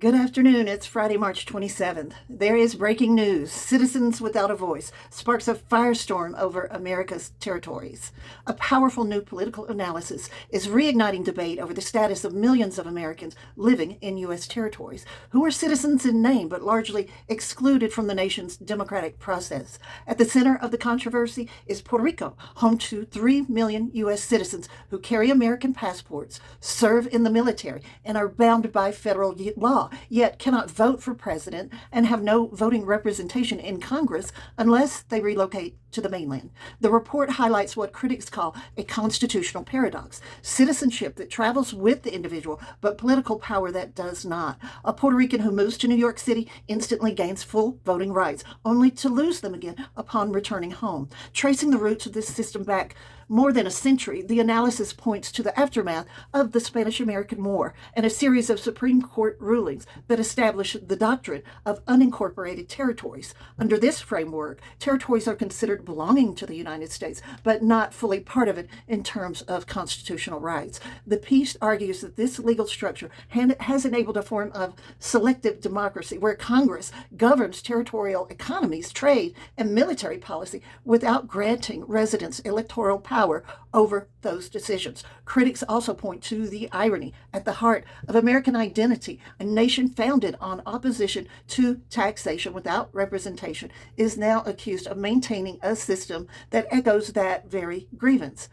Good afternoon. It's Friday, March 27th. There is breaking news. Citizens Without a Voice sparks a firestorm over America's territories. A powerful new political analysis is reigniting debate over the status of millions of Americans living in U.S. territories, who are citizens in name but largely excluded from the nation's democratic process. At the center of the controversy is Puerto Rico, home to 3 million U.S. citizens who carry American passports, serve in the military, and are bound by federal law, yet cannot vote for president and have no voting representation in Congress unless they relocate to the mainland. The report highlights what critics call a constitutional paradox: citizenship that travels with the individual, but political power that does not. A Puerto Rican who moves to New York City instantly gains full voting rights, only to lose them again upon returning home. Tracing the roots of this system back more than a century, the analysis points to the aftermath of the Spanish-American War and a series of Supreme Court rulings that established the doctrine of unincorporated territories. Under this framework, territories are considered belonging to the United States, but not fully part of it in terms of constitutional rights. The piece argues that this legal structure has enabled a form of selective democracy where Congress governs territorial economies, trade, and military policy without granting residents electoral power over those decisions. Critics also point to the irony at the heart of American identity. A nation founded on opposition to taxation without representation is now accused of maintaining a system that echoes that very grievance.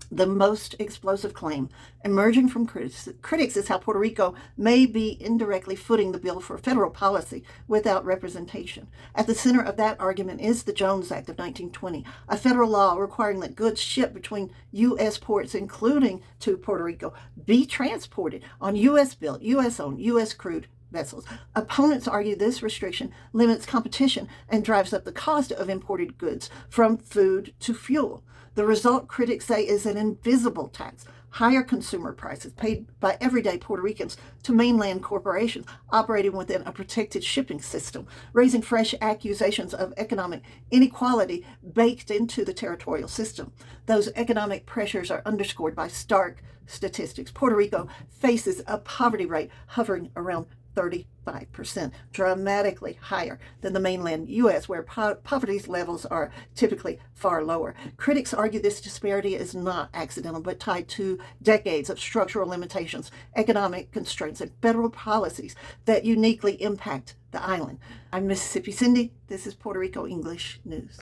The most explosive claim emerging from critics is how Puerto Rico may be indirectly footing the bill for federal policy without representation. At the center of that argument is the Jones Act of 1920, a federal law requiring that goods shipped between U.S. ports, including to Puerto Rico, be transported on U.S.-built, U.S.-owned, U.S.-crewed vessels. Opponents argue this restriction limits competition and drives up the cost of imported goods, from food to fuel. The result, critics say, is an invisible tax, higher consumer prices paid by everyday Puerto Ricans to mainland corporations operating within a protected shipping system, raising fresh accusations of economic inequality baked into the territorial system. Those economic pressures are underscored by stark statistics. Puerto Rico faces a poverty rate hovering around 35%, dramatically higher than the mainland U.S., where poverty levels are typically far lower. Critics argue this disparity is not accidental, but tied to decades of structural limitations, economic constraints, and federal policies that uniquely impact the island. I'm Mississippi Cindy. This is Puerto Rico English News.